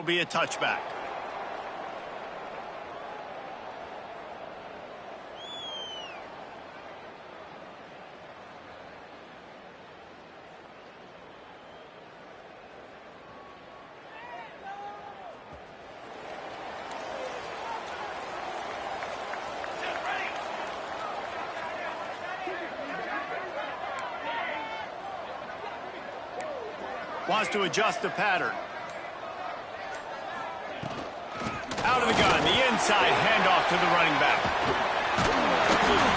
It'll be a touchback. Wants to adjust the pattern. Out of the gun, the inside handoff to the running back.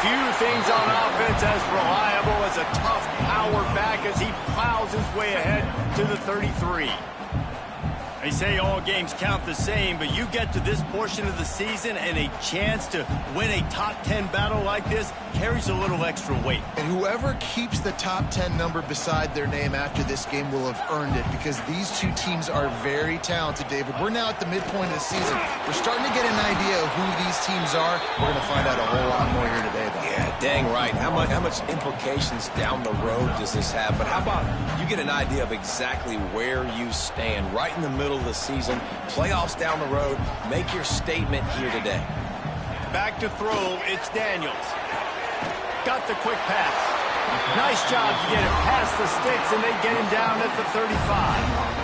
Few things on offense as reliable as a tough power back as he plows his way ahead to the 33. They say all games count the same, but you get to this portion of the season and a chance to win a top 10 battle like this carries a little extra weight. And whoever keeps the top 10 number beside their name after this game will have earned it, because these two teams are very talented, David. We're now at the midpoint of the season. We're starting to get an idea of who these teams are. We're going to find out a whole lot more here today, though. Yeah, dang right. How much implications down the road does this have? But how about you get an idea of exactly where you stand right in the middle of the season, playoffs down the road, make your statement here today. Back to throw, it's Daniels. Got the quick pass. Nice job to get it past the sticks, and they get him down at the 35.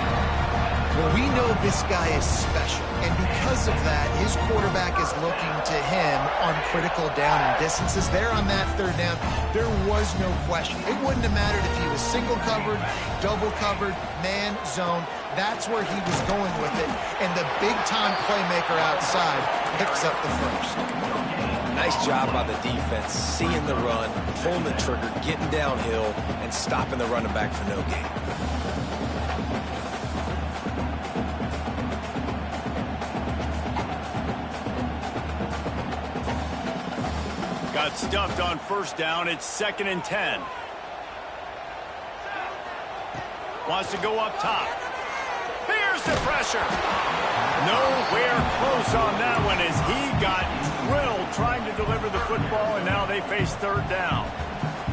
Well, we know this guy is special, and because of that, his quarterback is looking to him on critical down and distances. There on that third down, there was no question. It wouldn't have mattered if he was single covered, double covered, man, zone. That's where he was going with it, and the big-time playmaker outside picks up the first. Nice job by the defense, seeing the run, pulling the trigger, getting downhill, and stopping the running back for no gain. Got stuffed on first down. It's 2nd and 10. Wants to go up top. Here's the pressure. Nowhere close on that one as he got drilled trying to deliver the football, and now they face third down.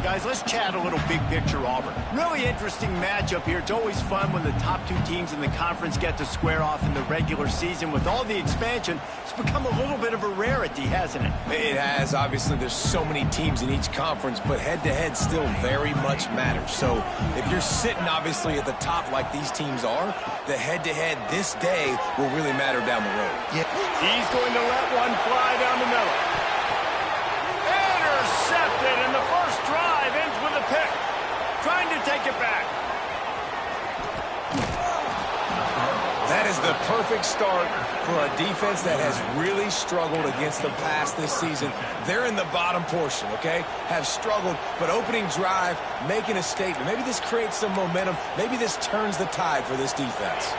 Guys, let's chat a little big picture Auburn. Really interesting matchup here. It's always fun when the top two teams in the conference get to square off in the regular season. With all the expansion, it's become a little bit of a rarity, hasn't it? It has. Obviously, there's so many teams in each conference, but head-to-head still very much matters. So if you're sitting, obviously, at the top like these teams are, the head-to-head this day will really matter down the road. Yeah. He's going to let one fly down the middle. Intercepted, and the first drive ends with a pick. Trying to take it back. That is the perfect start for a defense that has really struggled against the pass this season. They're in the bottom portion, okay? Have struggled, but opening drive, making a statement. Maybe this creates some momentum. Maybe this turns the tide for this defense.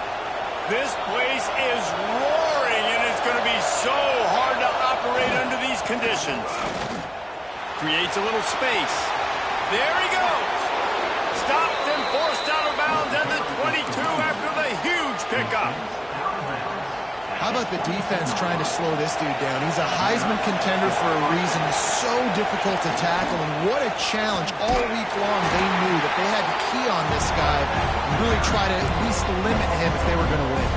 This place is roaring, and it's going to be so hard to operate under these conditions. Creates a little space. There he goes. Stopped and forced out of bounds at the 22 after the huge pickup. How about the defense trying to slow this dude down? He's a Heisman contender for a reason. He's so difficult to tackle, and what a challenge. All week long, they knew that they had to key on this guy and really try to at least limit him if they were going to win.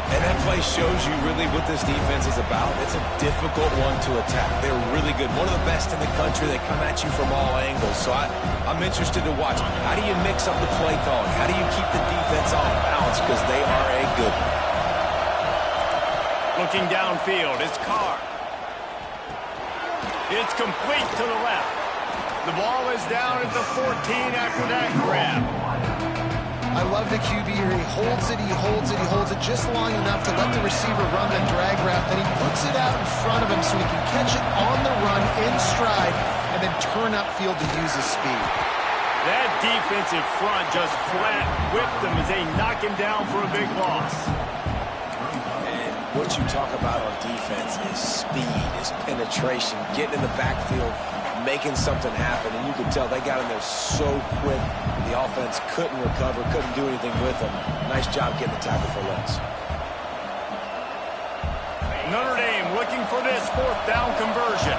And that play shows you really what this defense is about. It's a difficult one to attack. They're really good. One of the best in the country. They come at you from all angles. So I'm interested to watch. How do you mix up the play calling? How do you keep the defense off balance? Because they are a good one. Looking downfield, it's Carr. It's complete to the left. The ball is down at the 14 after that grab. I love the QB here. He holds it, he holds it, he holds it just long enough to let the receiver run the drag route. Then he puts it out in front of him so he can catch it on the run in stride and then turn upfield to use his speed. That defensive front just flat whipped him as they knock him down for a big loss. And what you talk about on defense is speed, is penetration, getting in the backfield, making something happen, and you can tell they got in there so quick. The offense couldn't recover, couldn't do anything with them. Nice job getting the tackle for loss. Notre Dame looking for this 4th down conversion.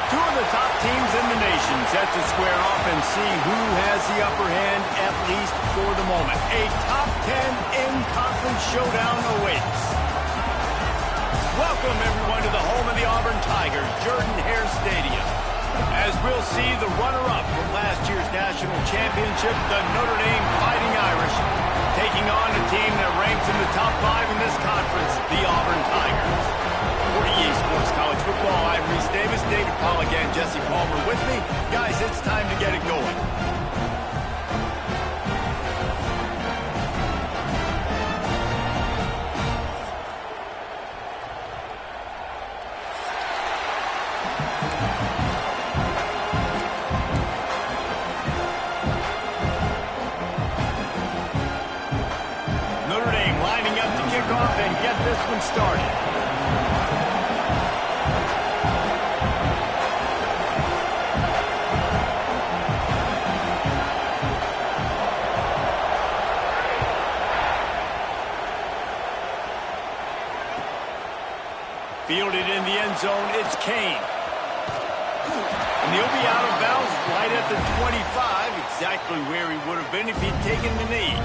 Two of the top teams in the nation set to square off and see who has the upper hand, at least for the moment. A top 10 in-conference showdown awaits. Welcome, everyone, to the home of the Auburn Tigers, Jordan-Hare Stadium. As we'll see the runner-up from last year's national championship, the Notre Dame Fighting Irish, taking on a team that ranks in the top 5 in this conference, the Auburn Tigers. For EA Sports College Football, I'm Reese Davis, David Pollack, and Jesse Palmer with me. Guys, it's time to get it going. Notre Dame lining up to kick off and get this one started. Fielded in the end zone, it's Kane. And he'll be out of bounds right at the 25, exactly where he would have been if he'd taken the knee.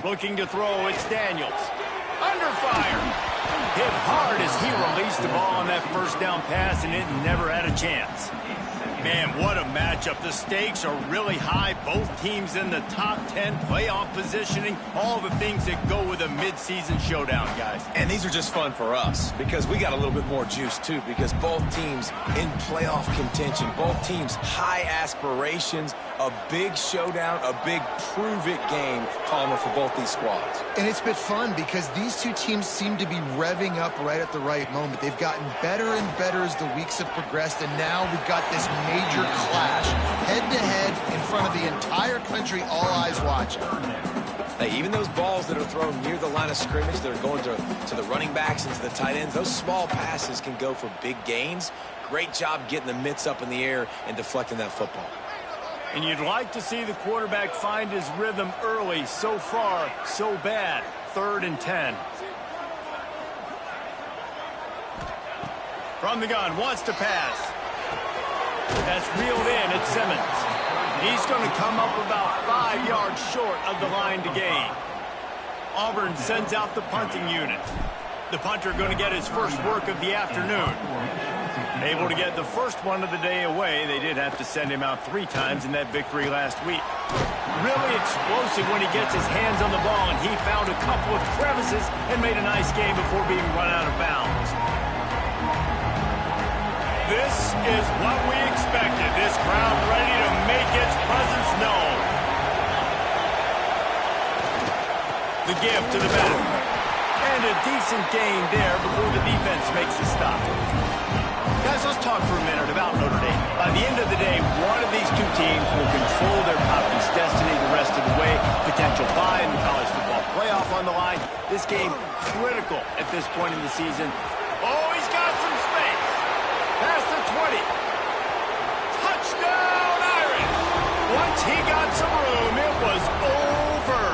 Looking to throw, it's Daniels. Under fire. Hit hard as he released the ball on that first down pass, and it never had a chance. Man, what a matchup. The stakes are really high. Both teams in the top 10 playoff positioning. All the things that go with a midseason showdown, guys. And these are just fun for us because we got a little bit more juice, too, because both teams in playoff contention, both teams high aspirations, a big showdown, a big prove-it game, Palmer, for both these squads. And it's been fun because these two teams seem to be revving up right at the right moment. They've gotten better and better as the weeks have progressed, and now we've got this major clash, head-to-head in front of the entire country, all eyes watching. Hey, even those balls that are thrown near the line of scrimmage that are going to the running backs and to the tight ends, those small passes can go for big gains. Great job getting the mitts up in the air and deflecting that football. And you'd like to see the quarterback find his rhythm early. So far, so bad. 3rd and 10. From the gun, wants to pass. That's reeled in at Simmons. He's going to come up about 5 yards short of the line to gain. Auburn sends out the punting unit. The punter going to get his first work of the afternoon. Able to get the first one of the day away. They did have to send him out 3 times in that victory last week. Really explosive when he gets his hands on the ball, and he found a couple of crevices and made a nice game before being run out of bounds. This is what we expected. This crowd ready to make its presence known. The give to the back. And a decent gain there before the defense makes the stop. Guys, let's talk for a minute about Notre Dame. By the end of the day, one of these two teams will control their conference destiny the rest of the way. Potential bye in the college football playoff on the line. This game critical at this point in the season. Oh, he's got some space. Past the 20. Touchdown, Irish. Once he got some room, it was over.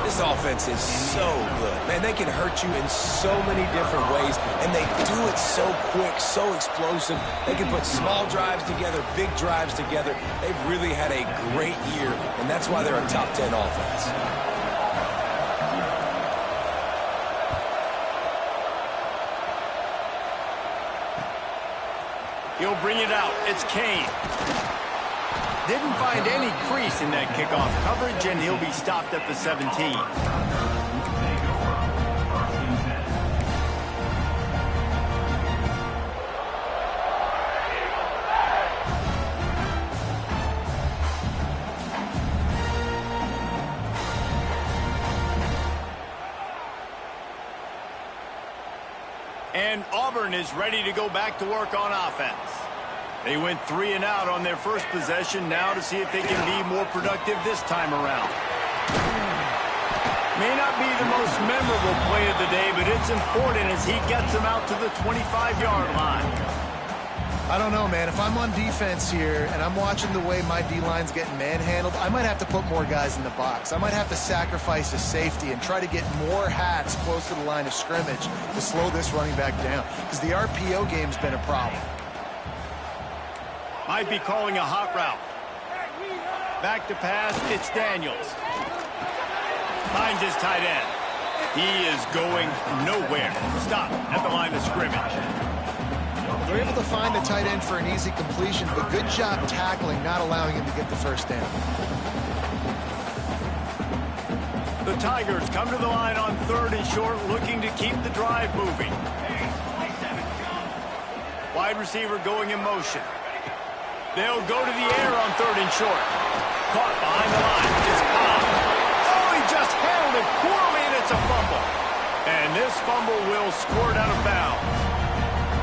This offense is so good. Man, they can hurt you in so many different ways, and they do it so quick, so explosive. They can put small drives together, big drives together. They've really had a great year, and that's why they're a top 10 offense. He'll bring it out. It's Kane. Didn't find any crease in that kickoff coverage, and he'll be stopped at the 17. And Auburn is ready to go back to work on offense. They went 3 and out on their first possession. Now to see if they can be more productive this time around. May not be the most memorable play of the day, but it's important as he gets them out to the 25-yard line. I don't know, man. If I'm on defense here and I'm watching the way my D-line's getting manhandled, I might have to put more guys in the box. I might have to sacrifice a safety and try to get more hats close to the line of scrimmage to slow this running back down, because the RPO game's been a problem. Might be calling a hot route. Back to pass, it's Daniels. Finds his tight end. He is going nowhere. Stop at the line of scrimmage. They're able to find the tight end for an easy completion, but good job tackling, not allowing him to get the first down. The Tigers come to the line on 3rd and short, looking to keep the drive moving. Wide receiver going in motion. They'll go to the air on 3rd and short. Caught behind the line. It's Cobb. Oh, he just handled it poorly, and it's a fumble. And this fumble will squirt out of bounds.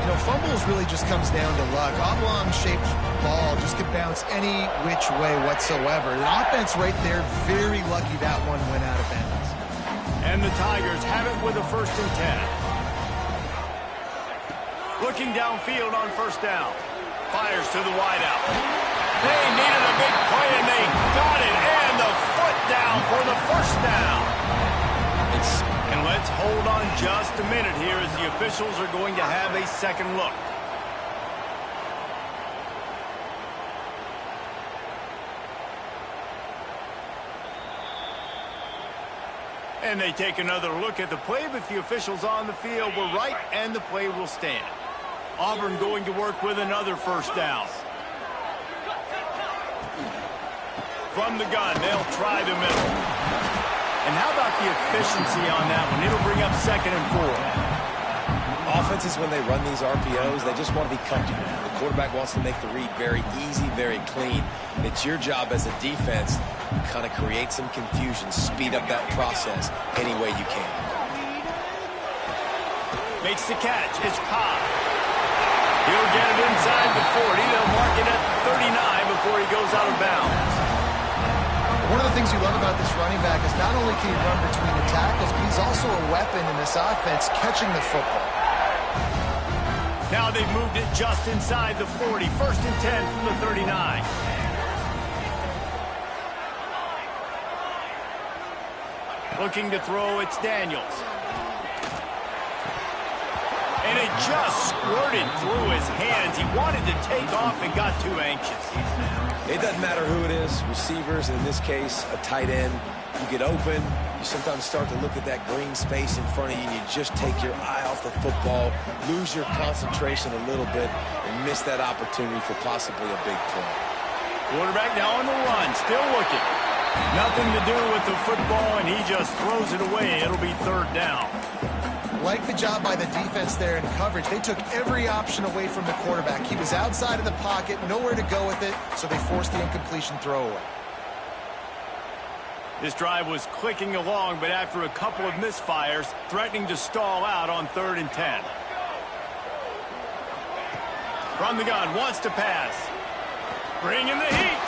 You know, fumbles really just comes down to luck. Oblong-shaped ball just could bounce any which way whatsoever. The offense right there, very lucky that one went out of bounds. And the Tigers have it with a 1st and 10. Looking downfield on 1st down. Fires to the wideout. They needed a big play, and they got it. And the foot down for the 1st down. And let's hold on just a minute here as the officials are going to have a second look. And they take another look at the play, but the officials on the field were right, and the play will stand. Auburn going to work with another 1st down. From the gun, they'll try the middle. And how about the efficiency on that one? It'll bring up 2nd and 4. Offenses, when they run these RPOs, they just want to be comfortable. The quarterback wants to make the read very easy, very clean. It's your job as a defense to kind of create some confusion, speed up that process any way you can. Makes the catch. It's Cobb. He'll get it inside the 40. They'll mark it at the 39 before he goes out of bounds. One of the things you love about this running back is not only can he run between the tackles, but he's also a weapon in this offense catching the football. Now they've moved it just inside the 40. 1st and 10 from the 39. Looking to throw, it's Daniels. And it just squirted through his hands. He wanted to take off and got too anxious. It doesn't matter who it is, receivers, in this case, a tight end. You get open, you sometimes start to look at that green space in front of you, and you just take your eye off the football, lose your concentration a little bit, and miss that opportunity for possibly a big play. Quarterback now on the run, still looking. Nothing to do with the football, and he just throws it away. It'll be 3rd down. Like the job by the defense there in coverage. They took every option away from the quarterback. He was outside of the pocket, nowhere to go with it, so they forced the incompletion throwaway. This drive was clicking along, but after a couple of misfires, threatening to stall out on 3rd and 10. From the gun, wants to pass. Bringing the heat.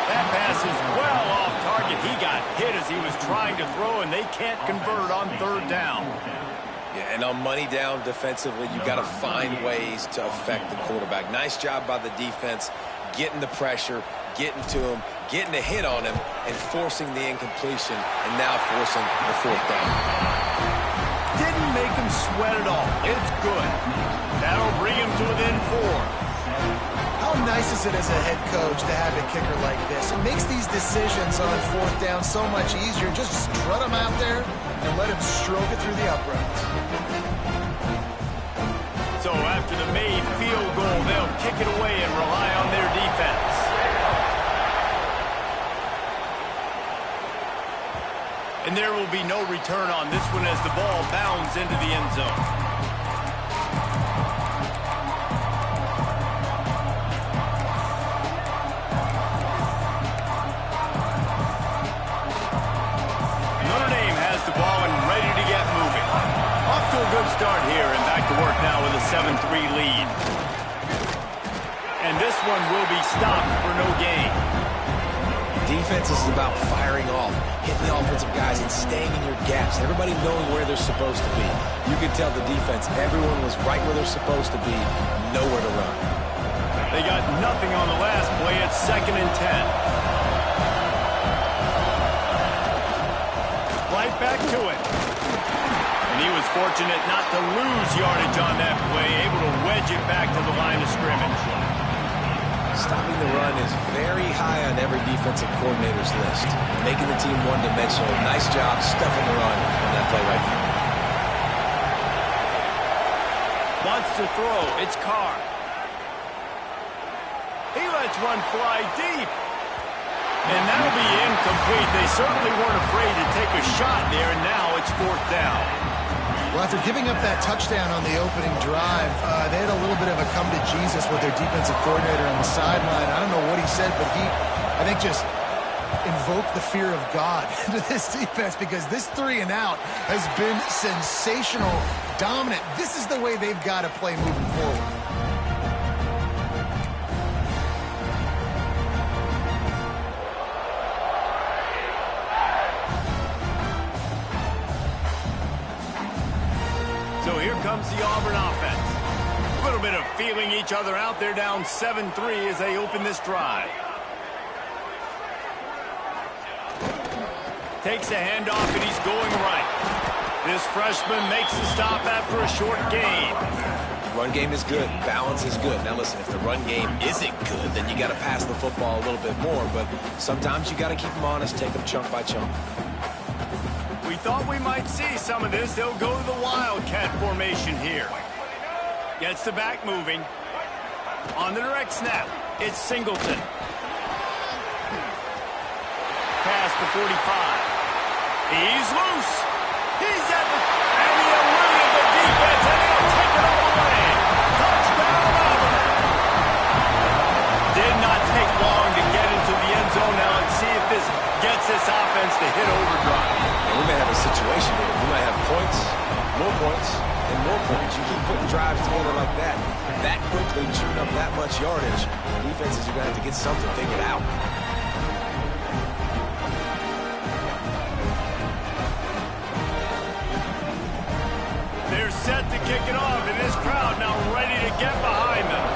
That pass is well off target. He got hit as he was trying to throw, and they can't convert on 3rd down. Yeah, and on money down defensively, you've got to find ways to affect the quarterback. Nice job by the defense, getting the pressure, getting to him, getting a hit on him, and forcing the incompletion, and now forcing the 4th down. Didn't make him sweat at all. It's good. That'll bring him to within 4. How nice is it as a head coach to have a kicker like this? It makes these decisions on 4th down so much easier. Just strut him out there and let him stroke it through the uprights. So after the made field goal, they'll kick it away and rely on their defense. And there will be no return on this one as the ball bounds into the end zone. Good start here, and back to work now with a 7-3 lead. this one will be stopped for no gain. Defense is about firing off, hitting the offensive guys, and staying in your gaps. Everybody knowing where they're supposed to be. You can tell the defense, everyone was right where they're supposed to be, nowhere to run. They got nothing on the last play. It's 2nd and 10. Right back to it. And he was fortunate not to lose yardage on that play, able to wedge it back to the line of scrimmage. Stopping the run is very high on every defensive coordinator's list. Making the team one-dimensional. Nice job stuffing the run on that play right there. Wants to throw. It's Carr. He lets one fly deep. And that'll be incomplete. They certainly weren't afraid to take a shot there, and now it's 4th down. Well, after giving up that touchdown on the opening drive, they had a little bit of a come to Jesus with their defensive coordinator on the sideline. I don't know what he said, but he, I think, just invoked the fear of God into this defense, because this 3-and-out has been sensational, dominant. This is the way they've got to play moving forward. So here comes the Auburn offense. A little bit of feeling each other out. They're down 7-3 as they open this drive. Takes a handoff, and he's going right. This freshman makes the stop after a short gain. Run game is good. Balance is good. Now listen, if the run game isn't good, then you got to pass the football a little bit more. But sometimes you got to keep them honest, take them chunk by chunk. We thought we might see some of this. They'll go to the Wildcat formation here. Gets the back moving. On the direct snap, it's Singleton. Pass to 45. He's loose. He's at the... And he eluded the defense, and he'll take it all away. Touchdown, Auburn. Did not take long to get into the end zone. Now let's see if this gets this offense to hit overdrive. And we may have a situation here. We might have points, and more points. You keep putting drives together like that quickly, chewing up that much yardage, defenses are going to have to get something figured out. They're set to kick it off, and this crowd now ready to get behind them.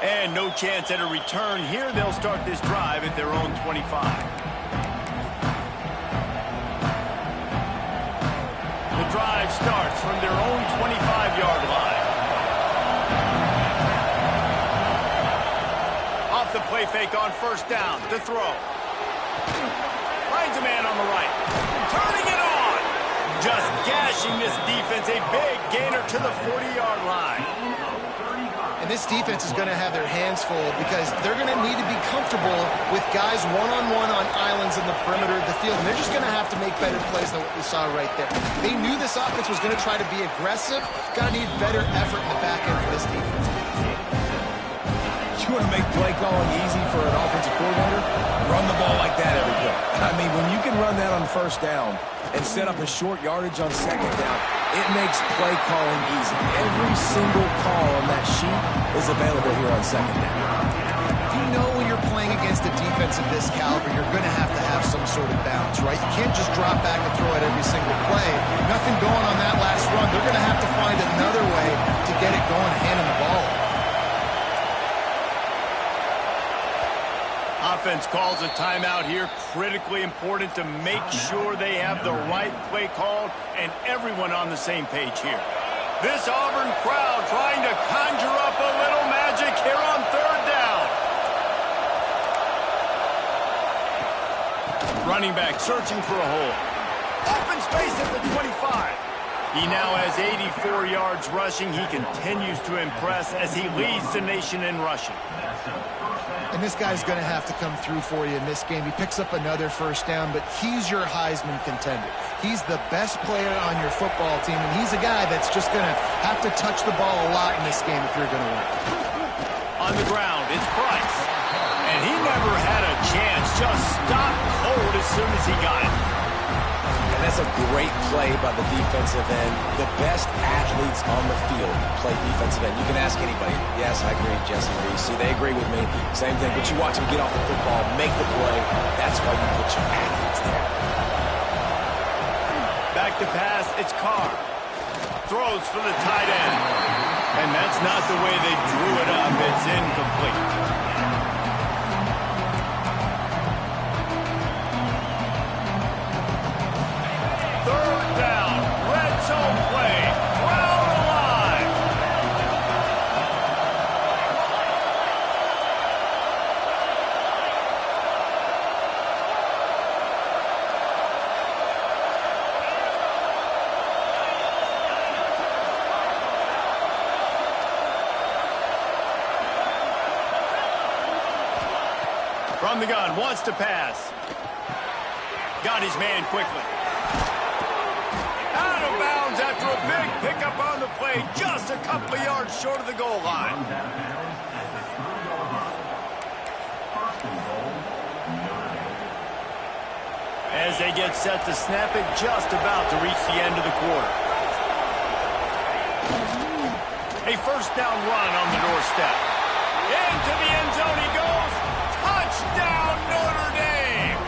And no chance at a return here. They'll start this drive at their own 25. The drive starts from their own 25-yard line. Off the play fake on 1st down. To throw. Finds a man on the right. Turning it on. Just gashing this defense. A big gainer to the 40-yard line. And this defense is going to have their hands full, because they're going to need to be comfortable with guys one-on-one on islands in the perimeter of the field. And they're just going to have to make better plays than what we saw right there. They knew this offense was going to try to be aggressive. Got to need better effort in the back end for this defense. You want to make play calling easy for an offensive coordinator? Run the ball like that every play. I mean, when you can run that on 1st down and set up a short yardage on 2nd down, it makes play calling easy. Every single call on that sheet is available here on 2nd down. You know, when you're playing against a defense of this caliber, you're going to have some sort of balance, right? You can't just drop back and throw it every single play. Nothing going on that last run. They're going to have to find another way to get it going, handing the ball. Offense calls a timeout here. Critically important to make sure they have the right play called and everyone on the same page here. This Auburn crowd trying to conjure up a little magic here on 3rd down. Running back searching for a hole. Open space at the 25. He now has 84 yards rushing. He continues to impress as he leads the nation in rushing. And this guy's going to have to come through for you in this game. He picks up another 1st down, but he's your Heisman contender. He's the best player on your football team, and he's a guy that's just going to have to touch the ball a lot in this game if you're going to win. On the ground, it's Price. And he never had a chance. Just stopped cold as soon as he got it. That's a great play by the defensive end. The best athletes on the field play defensive end. You can ask anybody. Yes, I agree, Jesse Reese. See, they agree with me. Same thing. But you watch them get off the football, make the play. That's why you put your athletes there. Back to pass, it's Carr. Throws for the tight end. And that's not the way they drew it up. It's incomplete. Third down, red zone play, crowd alive. From the gun, wants to pass. Got his man quickly. Out of bounds after a big pickup on the play, just a couple of yards short of the goal line. As they get set to snap it, just about to reach the end of the quarter. A first down run on the doorstep. Into the end zone he goes. Touchdown, Notre Dame!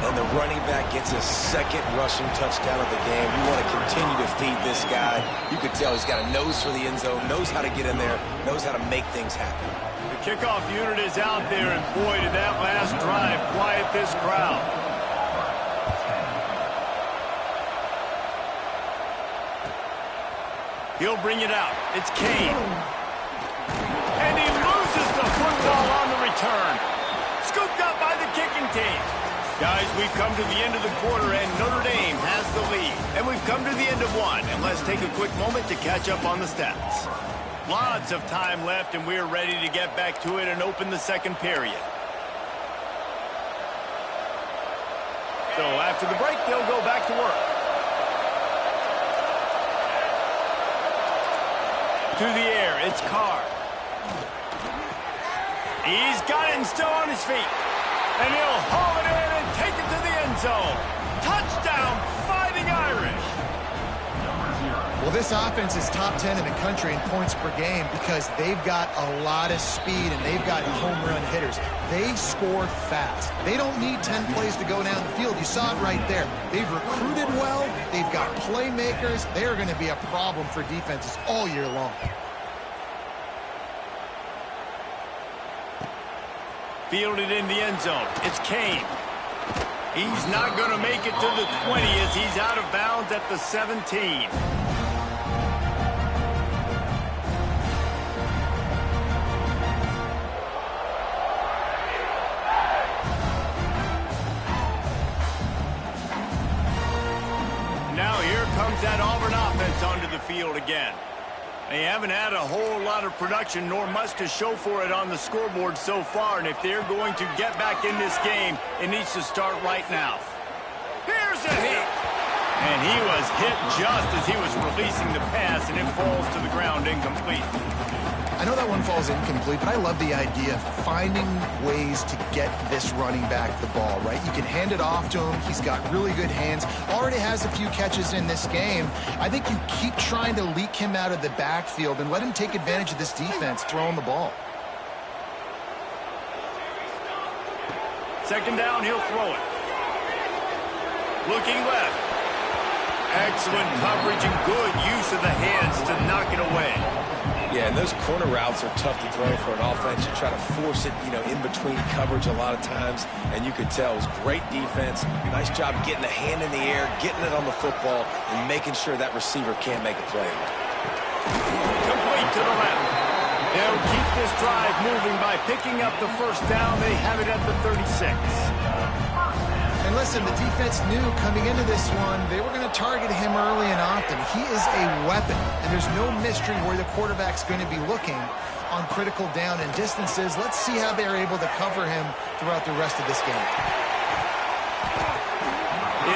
And the running back gets his second rushing touchdown of the game. We want to continue to feed this guy. You can tell he's got a nose for the end zone, knows how to get in there, knows how to make things happen. The kickoff unit is out there, and boy, did that last drive quiet this crowd. He'll bring it out. It's Kane. And he loses the football on the return. Scooped up by the kicking team. Guys, we've come to the end of the quarter, and Notre Dame has the lead. And we've come to the end of one, and let's take a quick moment to catch up on the stats. Lots of time left, and we're ready to get back to it and open the second period. So after the break, they'll go back to work. To the air, it's Carr. He's got it and still on his feet. And he'll haul it in and take it to the end zone. Touchdown, Fighting Irish. Well, this offense is top 10 in the country in points per game because they've got a lot of speed and they've got home run hitters. They score fast. They don't need 10 plays to go down the field. You saw it right there. They've recruited well. They've got playmakers. They are going to be a problem for defenses all year long. Fielded in the end zone. It's Kane. He's not going to make it to the 20 as he's out of bounds at the 17. Now here comes that Auburn offense onto the field again. They haven't had a whole lot of production nor much to show for it on the scoreboard so far, and if they're going to get back in this game, it needs to start right now. Here's a hit! And he was hit just as he was releasing the pass, and it falls to the ground incomplete. I know that one falls incomplete, but I love the idea of finding ways to get this running back the ball, right? You can hand it off to him. He's got really good hands. Already has a few catches in this game. I think you keep trying to leak him out of the backfield and let him take advantage of this defense throwing the ball. Second down, he'll throw it. Looking left. Excellent coverage and good use of the hands to knock it away. Yeah, and those corner routes are tough to throw for an offense. You try to force it, in between coverage a lot of times, and you could tell it was great defense. Nice job getting a hand in the air, getting it on the football, and making sure that receiver can't make a play. Complete to the left. They'll keep this drive moving by picking up the first down. They have it at the 36. And listen, the defense knew coming into this one, they were going to target him early and often. He is a weapon, and there's no mystery where the quarterback's going to be looking on critical down and distances. Let's see how they're able to cover him throughout the rest of this game.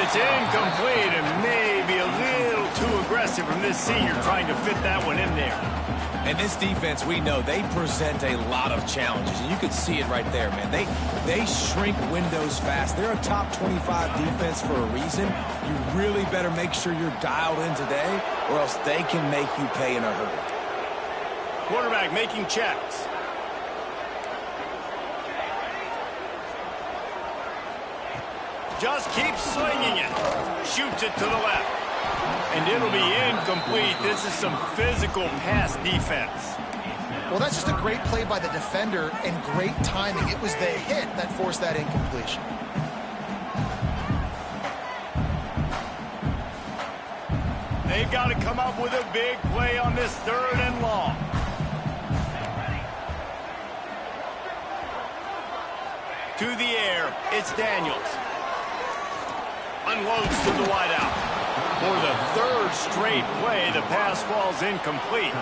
It's incomplete and maybe a little too aggressive from this senior trying to fit that one in there. And this defense, we know, they present a lot of challenges. And you can see it right there, man. They shrink windows fast. They're a top 25 defense for a reason. You really better make sure you're dialed in today, or else they can make you pay in a hurry. Quarterback making checks. Just keeps slinging it. Shoots it to the left. And it'll be incomplete. This is some physical pass defense. Well, that's just a great play by the defender and great timing. It was the hit that forced that incompletion. They've got to come up with a big play on this 3rd and long. To the air, it's Daniels. Unloads to the wideout. For the 3rd straight play, the pass falls incomplete.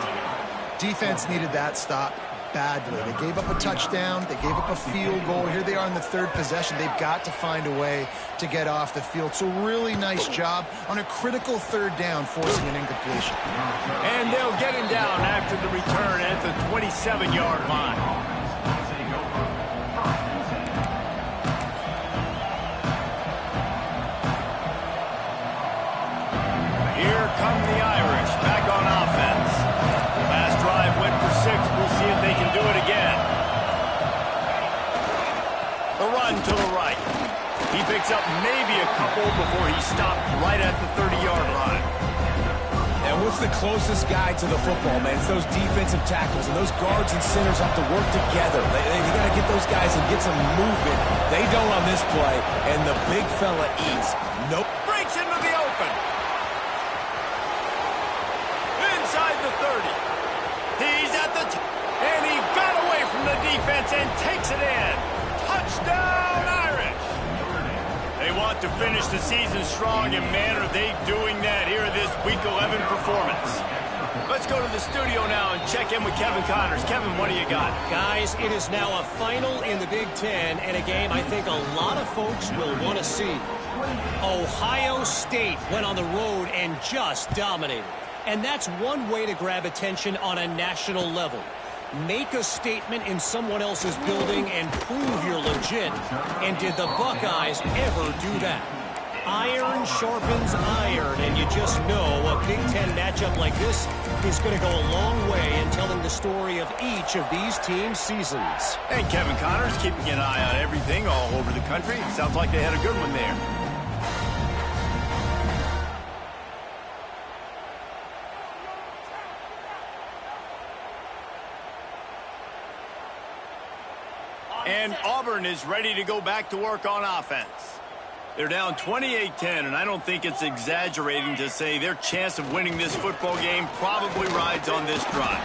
Defense needed that stop badly. They gave up a touchdown. They gave up a field goal. Here they are in the 3rd possession. They've got to find a way to get off the field. So really nice job on a critical 3rd down, forcing an incompletion. And they'll get him down after the return at the 27-yard line. Here come the Irish, back on offense. Last drive went for 6. We'll see if they can do it again. The run to the right. He picks up maybe a couple before he stopped right at the 30-yard line. And what's the closest guy to the football, man? It's those defensive tackles, and those guards and centers have to work together. They got to get those guys and get some movement. They don't on this play, and the big fella eats. Nope. Breaks into the open. Inside the 30. He's at the and he got away from the defense and takes it in. Touchdown, Irish. They want to finish the season strong, and man, are they doing that here in this Week 11 performance. Let's go to the studio now and check in with Kevin Connors. Kevin, what do you got? Guys, it is now a final in the Big Ten, and a game I think a lot of folks will want to see. Ohio State went on the road and just dominated. And that's one way to grab attention on a national level. Make a statement in someone else's building and prove you're legit. And did the Buckeyes ever do that? Iron sharpens iron, and you just know a Big Ten matchup like this is going to go a long way in telling the story of each of these teams' seasons. And Kevin Connors keeping an eye on everything all over the country. Sounds like they had a good one there. And Auburn is ready to go back to work on offense. They're down 28-10, and I don't think it's exaggerating to say their chance of winning this football game probably rides on this drive.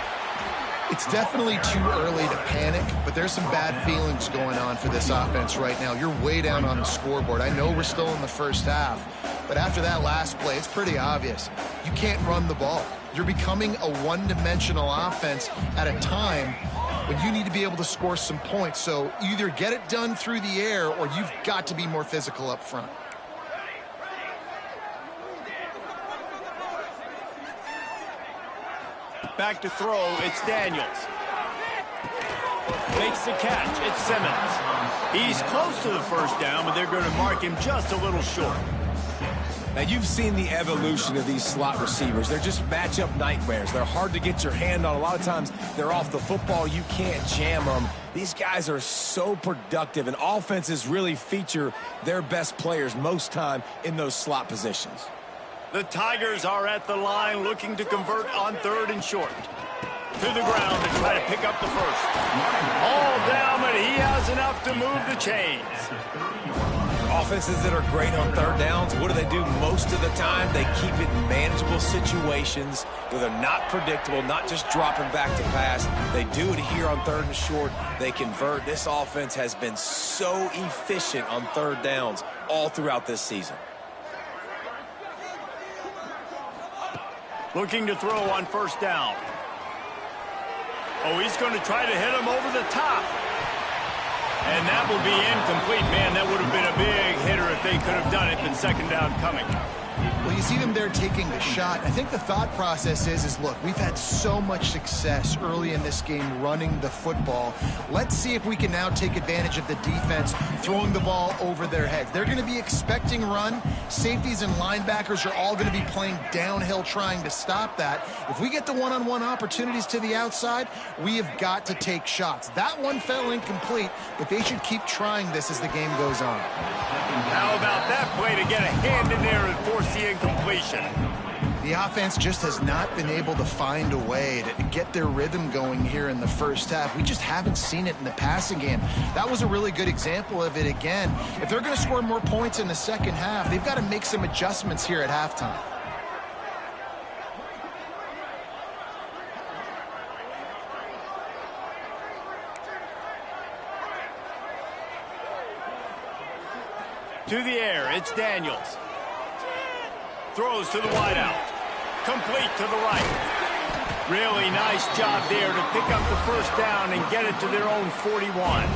It's definitely too early to panic, but there's some bad feelings going on for this offense right now. You're way down on the scoreboard. I know we're still in the first half, but after that last play, it's pretty obvious. You can't run the ball. You're becoming a one-dimensional offense at a time when you need to be able to score some points. So either get it done through the air or you've got to be more physical up front. Back to throw, it's Daniels. Makes the catch, it's Simmons. He's close to the first down, but they're going to mark him just a little short. Now, you've seen the evolution of these slot receivers. They're just matchup nightmares. They're hard to get your hand on. A lot of times, they're off the football. You can't jam them. These guys are so productive, and offenses really feature their best players most time in those slot positions. The Tigers are at the line looking to convert on 3rd and short. To the ground to try to pick up the first. All down, but he has enough to move the chains. Offenses that are great on 3rd downs, what do? Most of the time, they keep it in manageable situations where they're not predictable, not just dropping back to pass. They do it here on 3rd and short. They convert. This offense has been so efficient on 3rd downs all throughout this season. Looking to throw on 1st down. Oh, he's going to try to hit him over the top. And that will be incomplete. Man, that would have been a big hitter if they could have done it, but 2nd down coming. Well, you see them there taking the shot. I think the thought process is look, we've had so much success early in this game running the football. Let's see if we can now take advantage of the defense throwing the ball over their heads. They're going to be expecting run. Safeties and linebackers are all going to be playing downhill trying to stop that. If we get the one-on-one opportunities to the outside, we have got to take shots. That one fell incomplete, but they should keep trying this as the game goes on. How about that play to get a hand in there and force the incompletion? The offense just has not been able to find a way to get their rhythm going here in the first half. We just haven't seen it in the passing game. That was a really good example of it again. If they're going to score more points in the second half, they've got to make some adjustments here at halftime. To the air, it's Daniels. Throws to the wideout. Complete to the right. Really nice job there to pick up the first down and get it to their own 41.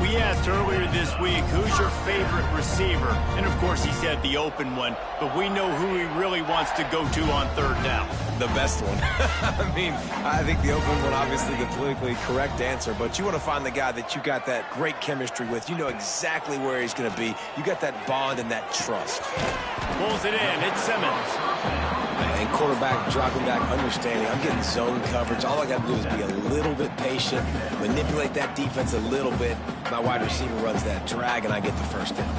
We asked earlier this week, who's your favorite receiver? And, of course, he said the open one, but we know who he really wants to go to on third down. The best one. I mean, I think the open one, obviously the politically correct answer, but you want to find the guy that you got that great chemistry with. You know exactly where he's going to be. You got that bond and that trust. Pulls it in. It's Simmons. And quarterback dropping back, understanding I'm getting zone coverage. All I got to do is be a little bit patient, manipulate that defense a little bit. My wide receiver runs that drag, and I get the first down.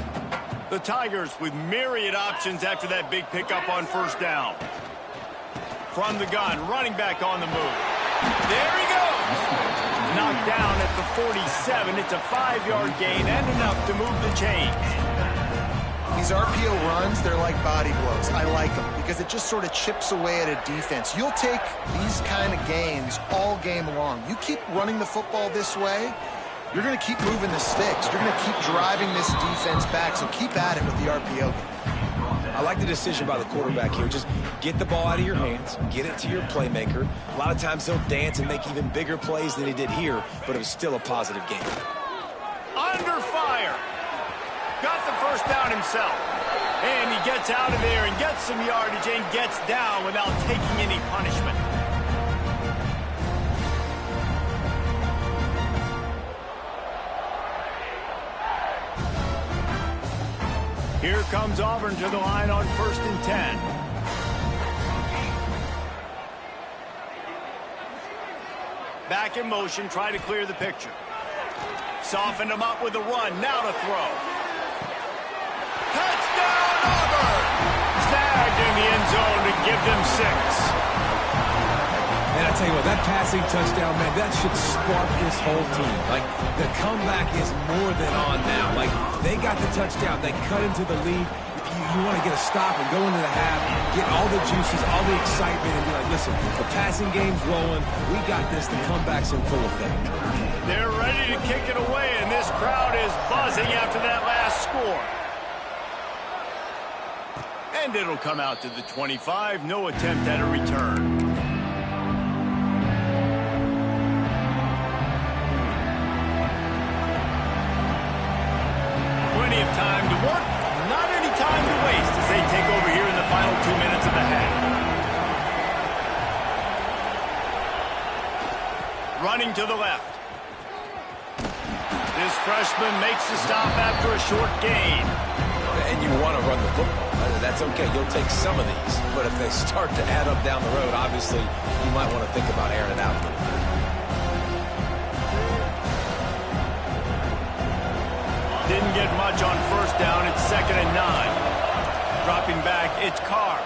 The Tigers with myriad options after that big pickup on first down. From the gun, running back on the move. There he goes. Knocked down at the 47. It's a 5-yard gain and enough to move the chains. These RPO runs, they're like body blows. I like them because it just sort of chips away at a defense. You'll take these kind of gains all game long. You keep running the football this way, you're going to keep moving the sticks. You're going to keep driving this defense back, so keep at it with the RPO game. I like the decision by the quarterback here. Just get the ball out of your hands, get it to your playmaker. A lot of times he'll dance and make even bigger plays than he did here, but it was still a positive game. Under fire. Got the first down himself. And he gets out of there and gets some yardage and gets down without taking any punishment. Here comes Auburn to the line on 1st and 10. Back in motion, try to clear the picture. Soften him up with a run, now to throw. Touchdown, Auburn! Snagged in the end zone to give them 6. And I tell you what, that passing touchdown, man, that should spark this whole team. Like, the comeback is more than on now. Like, they got the touchdown. They cut into the lead. You want to get a stop and go into the half, get all the juices, all the excitement, and be like, listen, the passing game's rolling. We got this. The comeback's in full effect. They're ready to kick it away, and this crowd is buzzing after that last score. And it'll come out to the 25. No attempt at a return. Plenty of time to work. Not any time to waste as they take over here in the final 2 minutes of the half. Running to the left. This freshman makes the stop after a short gain. And you want to run the football. That's okay. You'll take some of these. But if they start to add up down the road, obviously, you might want to think about airing it out a little bit. Didn't get much on first down. It's 2nd and 9. Dropping back, it's Carr.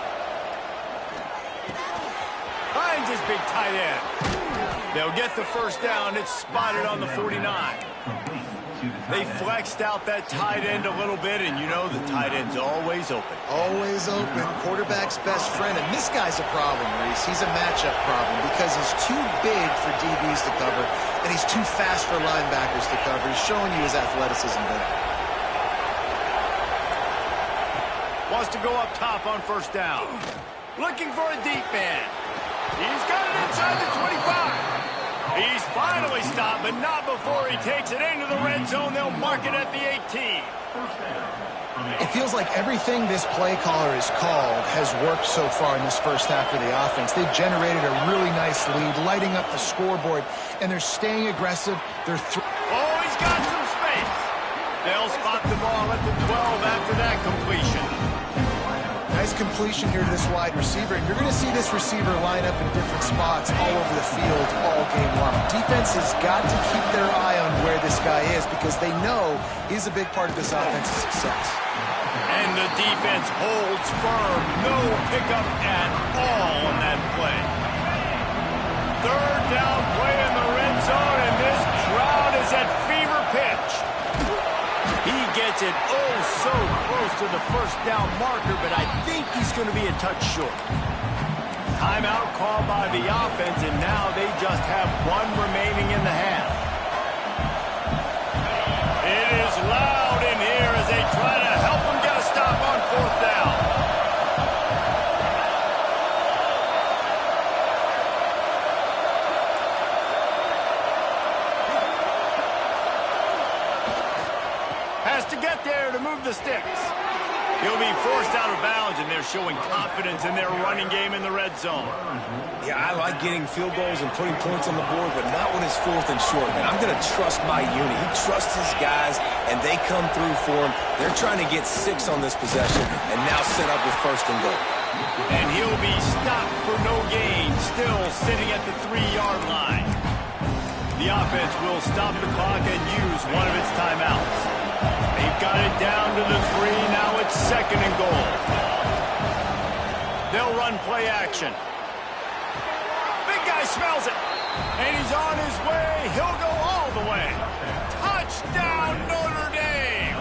Finds his big tight end. They'll get the first down. It's spotted on the 49. They flexed out that tight end a little bit, and you know the tight end's always open. Always open. Quarterback's best friend. And this guy's a problem, Reese. He's a matchup problem because he's too big for DBs to cover, and he's too fast for linebackers to cover. He's showing you his athleticism there. Wants to go up top on first down. Looking for a deep man. He's got it inside the 25. He's finally stopped, but not before he takes it into the red zone. They'll mark it at the 18. It feels like everything this play caller has called has worked so far in this first half of the offense. They've generated a really nice lead, lighting up the scoreboard, and they're staying aggressive. They're Oh, he's got some space. They'll spot the ball at the 12 after that completion. Nice completion here to this wide receiver, and you're going to see this receiver line up in different spots all over the field all game long. Defense has got to keep their eye on where this guy is because they know he's a big part of this offense's success. And the defense holds firm. No pickup at all on that play. Third down play in the red zone, and this crowd is at fever pitch. He gets it oh so close to the first down marker, but I think he's going to be a touch short. Timeout called by the offense, and now they just have one remaining in the half. It is loud in here as they try to help him get a stop on fourth down. Has to get there to move the sticks. He'll be forced out of bounds, and they're showing confidence in their running game in the red zone. Yeah, I like getting field goals and putting points on the board, but not when it's fourth and short, man. I'm going to trust my unit. He trusts his guys, and they come through for him. They're trying to get 6 on this possession and now set up with first and goal. And he'll be stopped for no gain, still sitting at the 3-yard line. The offense will stop the clock and use one of its timeouts. They've got it down to the 3. Now it's second and goal. They'll run play action. Big guy smells it. And he's on his way. He'll go all the way. Touchdown, Notre Dame.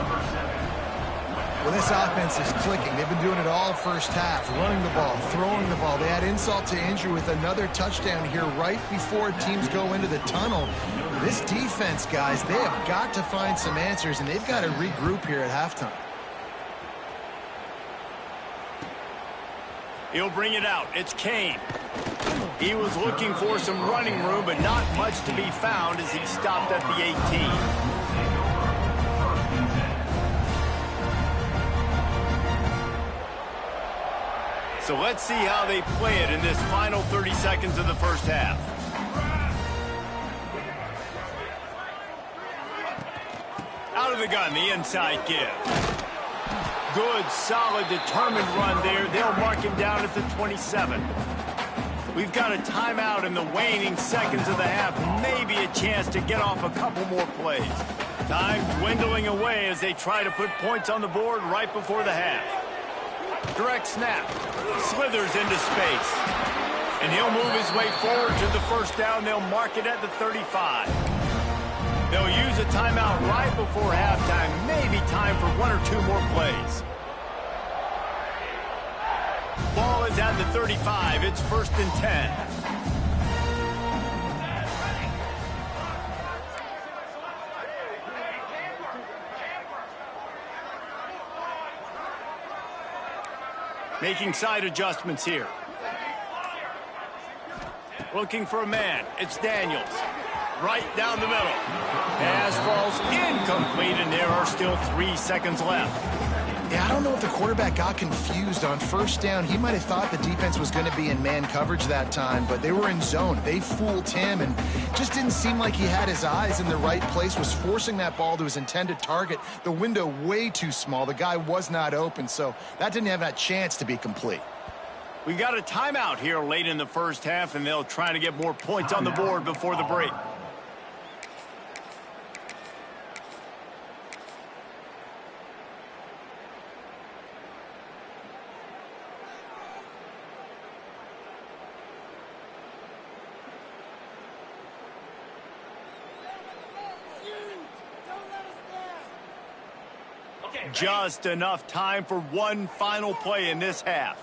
Well, this offense is clicking. They've been doing it all first half, running the ball, throwing the ball. They add insult to injury with another touchdown here right before teams go into the tunnel. This defense, guys, they have got to find some answers, and they've got to regroup here at halftime. He'll bring it out. It's Kane. He was looking for some running room, but not much to be found as he stopped at the 18. So let's see how they play it in this final 30 seconds of the first half. Out of the gun, the inside give. Good, solid, determined run there. They'll mark him down at the 27. We've got a timeout in the waning seconds of the half. Maybe a chance to get off a couple more plays. Time dwindling away as they try to put points on the board right before the half. Direct snap. Slithers into space. And he'll move his way forward to the first down. They'll mark it at the 35. They'll use a timeout right before halftime. Maybe time for 1 or 2 more plays. Ball is at the 35. It's first and 10. Making side adjustments here. Looking for a man. It's Daniels. Right down the middle. Pass falls incomplete, and there are still 3 seconds left. Yeah, I don't know if the quarterback got confused on first down. He might have thought the defense was going to be in man coverage that time, but they were in zone. They fooled him, and just didn't seem like he had his eyes in the right place, was forcing that ball to his intended target. The window way too small. The guy was not open, so that didn't have that chance to be complete. We got a timeout here late in the first half, and they'll try to get more points on the board before the break. Just enough time for one final play in this half.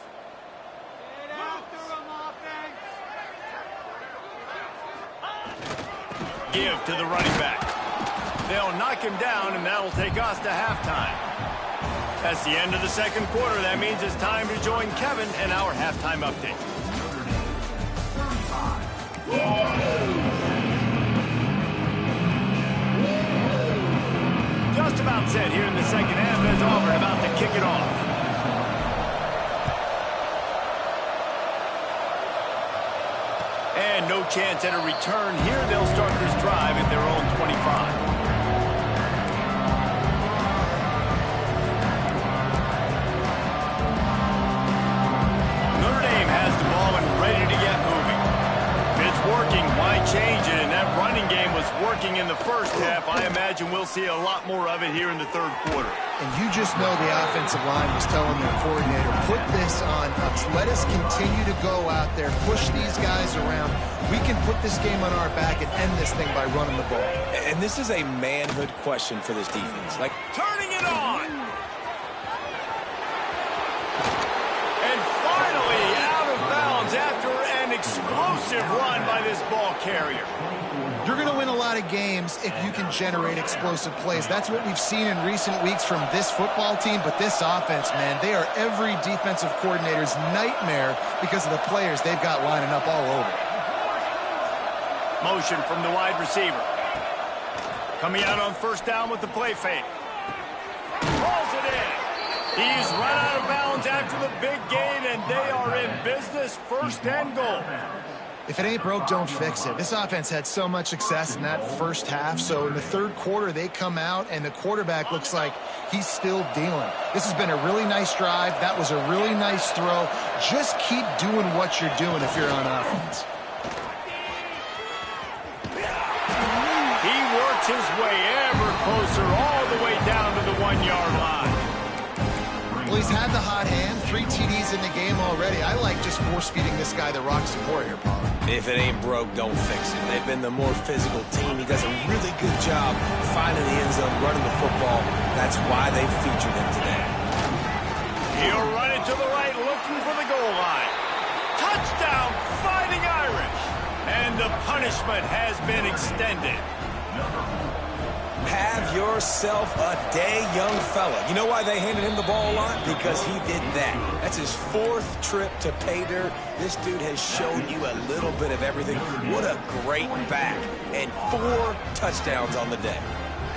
Give to the running back. They'll knock him down, and that'll take us to halftime. That's the end of the second quarter. That means it's time to join Kevin and our halftime update. Just about timeout set here in the second half as Auburn about to kick it off. And no chance at a return here. They'll start this drive at their own 25. Working, why change it? And that running game was working in the first half. I imagine we'll see a lot more of it here in the third quarter. And you just know the offensive line was telling their coordinator, put this on us. Let us continue to go out there, push these guys around. We can put this game on our back and end this thing by running the ball. And this is a manhood question for this defense. Like, turning it on. And finally out of bounds after an explosive run by this ball carrier. You're going to win a lot of games if you can generate explosive plays. That's what we've seen in recent weeks from this football team, but this offense, man, they are every defensive coordinator's nightmare because of the players they've got lining up all over. Motion from the wide receiver. Coming out on first down with the play fake. Rolls it in. He's run out of bounds after the big gain, and they are in business, first and goal. If it ain't broke, don't fix it. This offense had so much success in that first half, so in the third quarter, they come out, and the quarterback looks like he's still dealing. This has been a really nice drive. That was a really nice throw. Just keep doing what you're doing if you're on offense. He works his way ever closer all the way down to the 1-yard line. Well, he's had the hot hand, 3 TDs in the game already. I like just force-feeding this guy the rock some more here, Paul. If it ain't broke, don't fix it. They've been the more physical team. He does a really good job finding the end zone, running the football. That's why they featured him today. He'll run it to the right, looking for the goal line. Touchdown, Fighting Irish. And the punishment has been extended. Have yourself a day, young fella. You know why they handed him the ball a lot? Because he did that. That's his 4th trip to pay dirt. This dude has shown you a little bit of everything. What a great back. And 4 touchdowns on the day.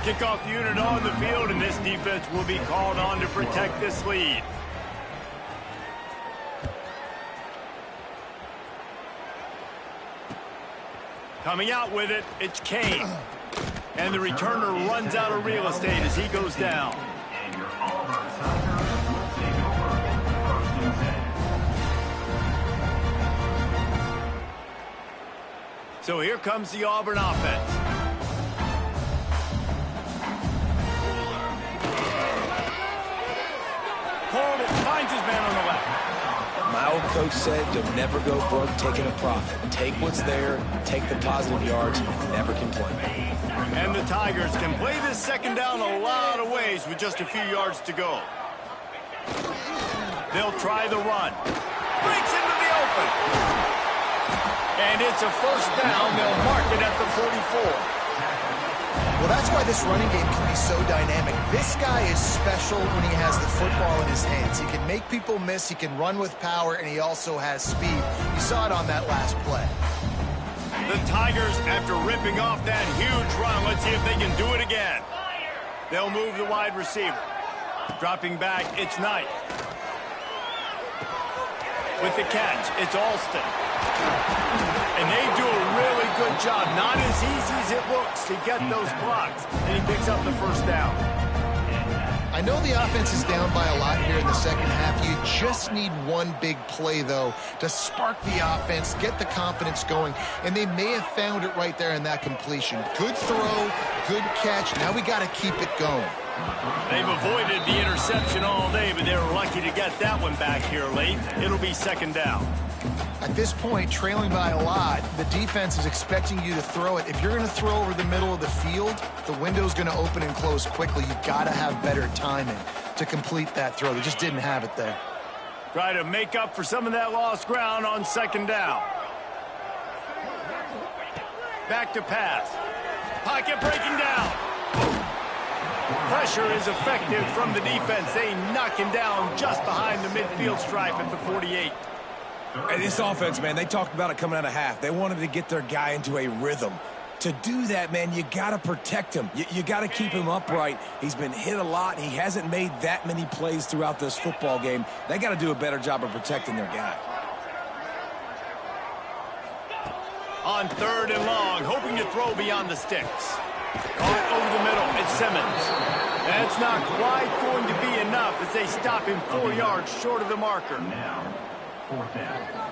Kickoff unit on the field, and this defense will be called on to protect this lead. Coming out with it, it's Kane. And the returner runs out of real estate as he goes down. So here comes the Auburn offense. Corbin finds his man on the left. My old coach said you'll never go broke taking a profit. Take what's there, take the positive yards, and never complain. And the Tigers can play this second down a lot of ways with just a few yards to go. They'll try the run. Breaks into the open. And it's a first down. They'll mark it at the 44. Well, that's why this running game can be so dynamic. This guy is special when he has the football in his hands. He can make people miss, he can run with power, and he also has speed. You saw it on that last play. The Tigers, after ripping off that huge run, let's see if they can do it again. They'll move the wide receiver. Dropping back, it's Knight. With the catch, it's Alston. And they do a really good job. Not as easy as it looks to get those blocks. And he picks up the first down. I know the offense is down by a lot here in the second half. You just need one big play, though, to spark the offense, get the confidence going, and they may have found it right there in that completion. Good throw, good catch. Now we got to keep it going. They've avoided the interception all day, but they were lucky to get that one back here late. It'll be second down. At this point, trailing by a lot, the defense is expecting you to throw it. If you're going to throw over the middle of the field, the window's going to open and close quickly. You've got to have better timing to complete that throw. They just didn't have it there. Try to make up for some of that lost ground on second down. Back to pass. Pocket breaking down. Pressure is effective from the defense. They knock him down just behind the midfield stripe at the 48. And this offense, man, they talked about it coming out of half. They wanted to get their guy into a rhythm. To do that, man, you got to protect him. You got to keep him upright. He's been hit a lot. He hasn't made that many plays throughout this football game. They got to do a better job of protecting their guy. On 3rd and long, hoping to throw beyond the sticks. Caught over the middle. It's Simmons. That's not quite going to be enough as they stop him 4 yards short of the marker. Now, 4th down.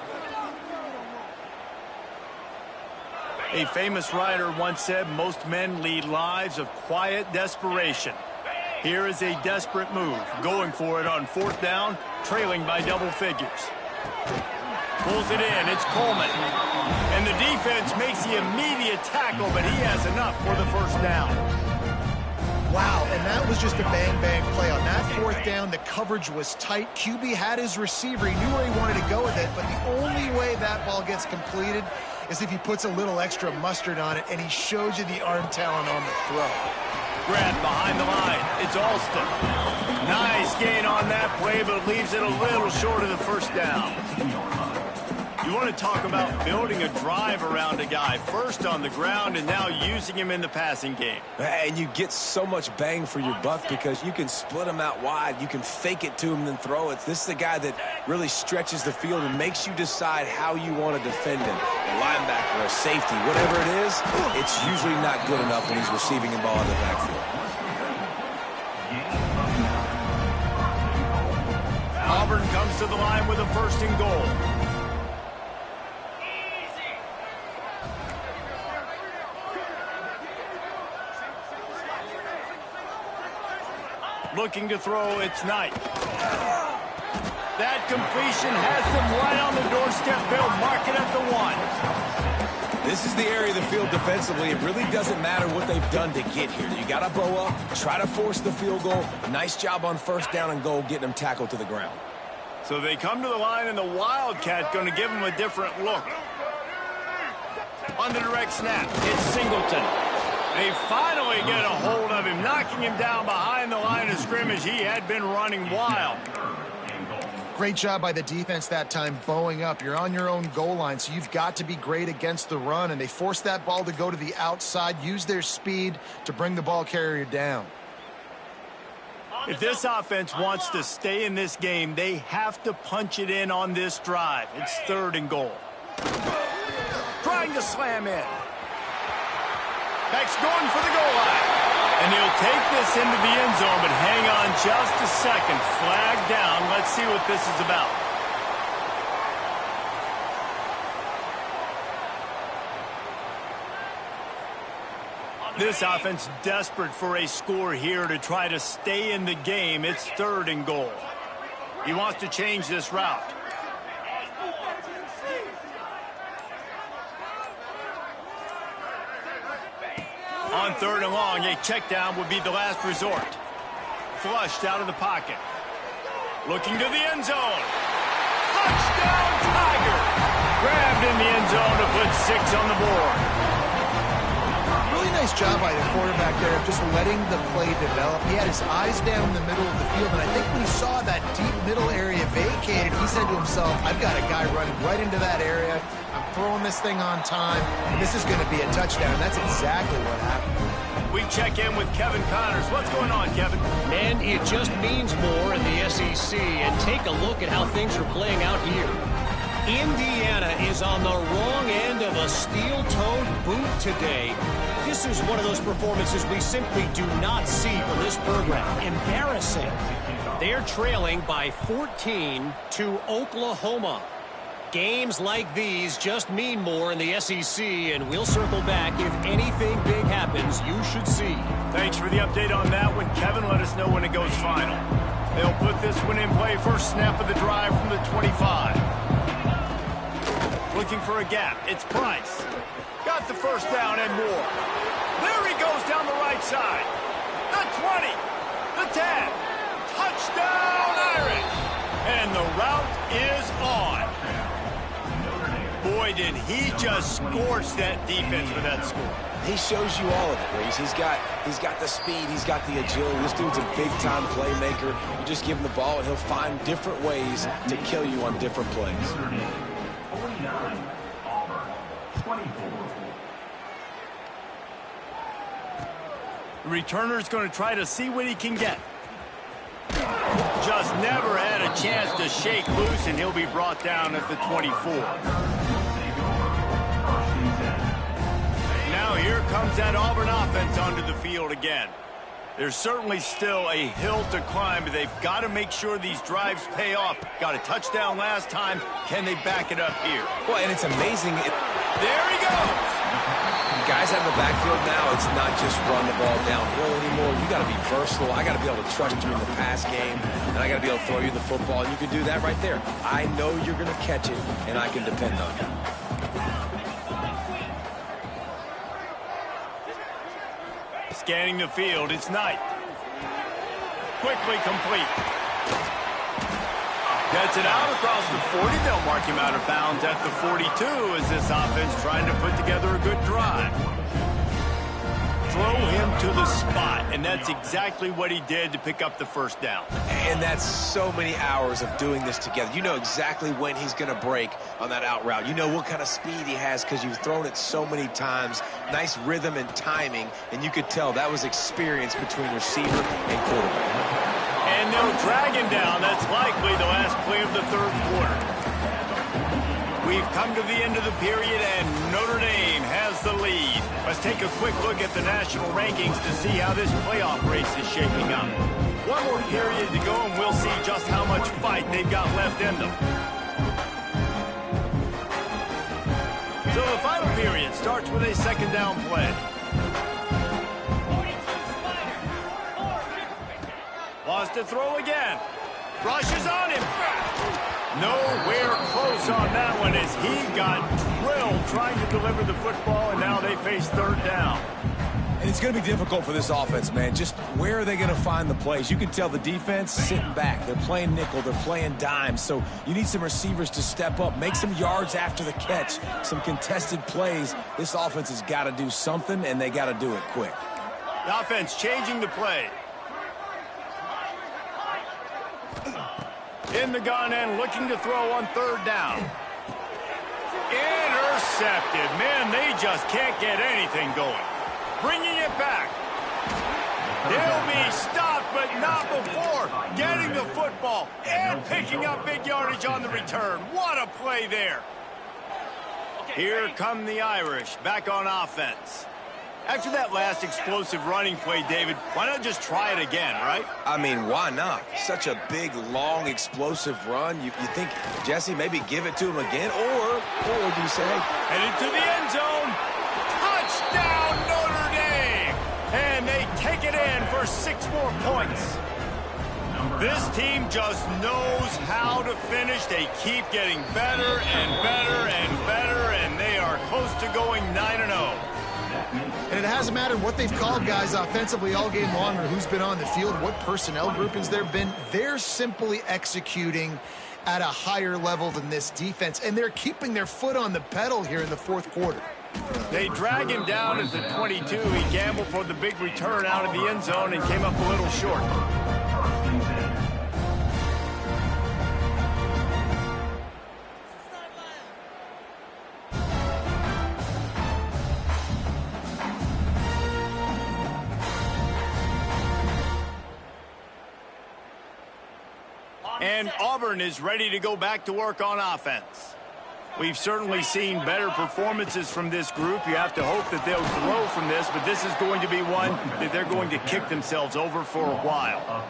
A famous writer once said most men lead lives of quiet desperation. Here is a desperate move, going for it on 4th down, trailing by double figures. Pulls it in, it's Coleman. And the defense makes the immediate tackle, but he has enough for the 1st down. Wow, and that was just a bang-bang play. On that 4th down, the coverage was tight. QB had his receiver. He knew where he wanted to go with it, but the only way that ball gets completed is if he puts a little extra mustard on it, and he shows you the arm talent on the throw. Grab behind the line. It's Alston. Nice gain on that play, but leaves it a little short of the 1st down. You want to talk about building a drive around a guy, first on the ground and now using him in the passing game. And you get so much bang for your buck because you can split him out wide. You can fake it to him and then throw it. This is the guy that really stretches the field and makes you decide how you want to defend him. A linebacker, a safety, whatever it is, it's usually not good enough when he's receiving the ball in the backfield. Auburn comes to the line with a 1st and goal. Looking to throw, it's Knight. That completion has them right on the doorstep. They'll mark it at the 1. This is the area of the field defensively. It really doesn't matter what they've done to get here. You got to bow up, try to force the field goal. Nice job on 1st down and goal, getting them tackled to the ground. So they come to the line, and the Wildcat going to give them a different look. On the direct snap, it's Singleton. They finally get a hold of him, knocking him down behind the line of scrimmage. He had been running wild. Great job by the defense that time, bowing up. You're on your own goal line, so you've got to be great against the run, and they forced that ball to go to the outside, use their speed to bring the ball carrier down. If this offense wants to stay in this game, they have to punch it in on this drive. It's 3rd and goal. Trying to slam in. Beck's going for the goal line. And he'll take this into the end zone, but hang on just a second. Flag down. Let's see what this is about. This offense desperate for a score here to try to stay in the game. It's 3rd and goal. He wants to change this route. On 3rd and long, a check down would be the last resort. Flushed out of the pocket. Looking to the end zone. Touchdown, Tiger! Grabbed in the end zone to put 6 on the board. Really nice job by the quarterback there of just letting the play develop. He had his eyes down in the middle of the field, and I think when he saw that deep middle area vacated, he said to himself, I've got a guy running right into that area. I'm throwing this thing on time, and this is going to be a touchdown. And that's exactly what happened. We check in with Kevin Connors. What's going on, Kevin? Man, it just means more in the SEC, and take a look at how things are playing out here. Indiana is on the wrong end of a steel-toed boot today. This is one of those performances we simply do not see from this program. Embarrassing. They're trailing by 14 to Oklahoma. Games like these just mean more in the SEC, and we'll circle back. If anything big happens, you should see. Thanks for the update on that one, Kevin. Let us know when it goes final. They'll put this one in play. First snap of the drive from the 25. Looking for a gap. It's Price. Got the 1st down and more. There he goes down the right side. The 20. The 10. Touchdown, Irish. And the route is on. Boy, did he just scorch that defense with that score. He shows you all of it, Reese. He's got the speed, he's got the agility. This dude's a big-time playmaker. You just give him the ball, and he'll find different ways to kill you on different plays. 49, Auburn, 24. The returner's going to try to see what he can get. Just never had a chance to shake loose, and he'll be brought down at the 24. Now here comes that Auburn offense onto the field again. There's certainly still a hill to climb, but they've got to make sure these drives pay off. Got a touchdown last time. Can they back it up here? Well, and it's amazing. There he goes. Guys out of the backfield now, it's not just run the ball downhill anymore. You got to be versatile. I got to be able to trust you in the pass game, and I got to be able to throw you the football, and you can do that right there. I know you're going to catch it, and I can depend on you. Scanning the field, it's Knight. Quickly complete. Gets it out across the 40. They'll mark him out of bounds at the 42 as this offense trying to put together a good drive. Throw him to the spot, and that's exactly what he did to pick up the first down. And that's so many hours of doing this together. You know exactly when he's going to break on that out route. You know what kind of speed he has because you've thrown it so many times. Nice rhythm and timing, and you could tell that was experience between receiver and quarterback. And they'll drag him down. That's likely the last play of the third quarter. We've come to the end of the period, and Notre Dame has the lead. Let's take a quick look at the national rankings to see how this playoff race is shaping up. One more period to go, and we'll see just how much fight they've got left in them. So the final period starts with a second down play. Wants to throw again. Rushes on him. Nowhere close on that one as he got drilled trying to deliver the football, and now they face third down. And it's going to be difficult for this offense, man. Just where are they going to find the plays? You can tell the defense sitting back. They're playing nickel. They're playing dime. So you need some receivers to step up, make some yards after the catch, some contested plays. This offense has got to do something, and they got to do it quick. The offense changing the play. In the gun and looking to throw on third down. Intercepted. Man, they just can't get anything going. Bringing it back. He'll be stopped, but not before getting the football and picking up big yardage on the return. What a play there. Here come the Irish back on offense. After that last explosive running play, David, why not just try it again, right? I mean, why not? Such a big, long, explosive run. You think, Jesse, maybe give it to him again? Or do you say, headed to the end zone. Touchdown, Notre Dame! And they take it in for 6 more points. This team just knows how to finish. They keep getting better and better and better, and they are close to going 9-0. And it hasn't mattered what they've called guys offensively all game long or who's been on the field, what personnel groupings there have been. They're simply executing at a higher level than this defense, and they're keeping their foot on the pedal here in the fourth quarter. They drag him down at the 22. He gambled for the big return out of the end zone and came up a little short. And Auburn is ready to go back to work on offense. We've certainly seen better performances from this group. You have to hope that they'll grow from this, but this is going to be one that they're going to kick themselves over for a while.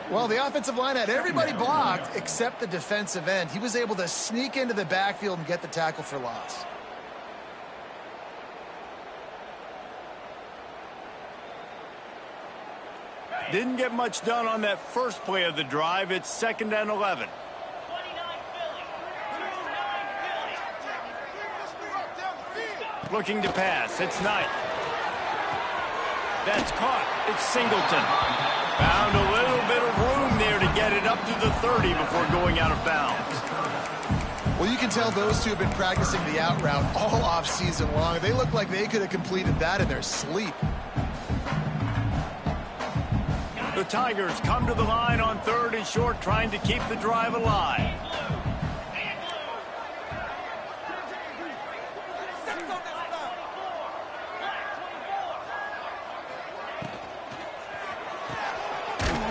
Well, the offensive line had everybody blocked except the defensive end. He was able to sneak into the backfield and get the tackle for loss. Didn't get much done on that first play of the drive. It's 2nd and 11. Looking to pass. It's Knight. That's caught. It's Singleton. Found a little bit of room there to get it up to the 30 before going out of bounds. Well, you can tell those two have been practicing the out route all off-season long. They look like they could have completed that in their sleep. The Tigers come to the line on 3rd and short, trying to keep the drive alive.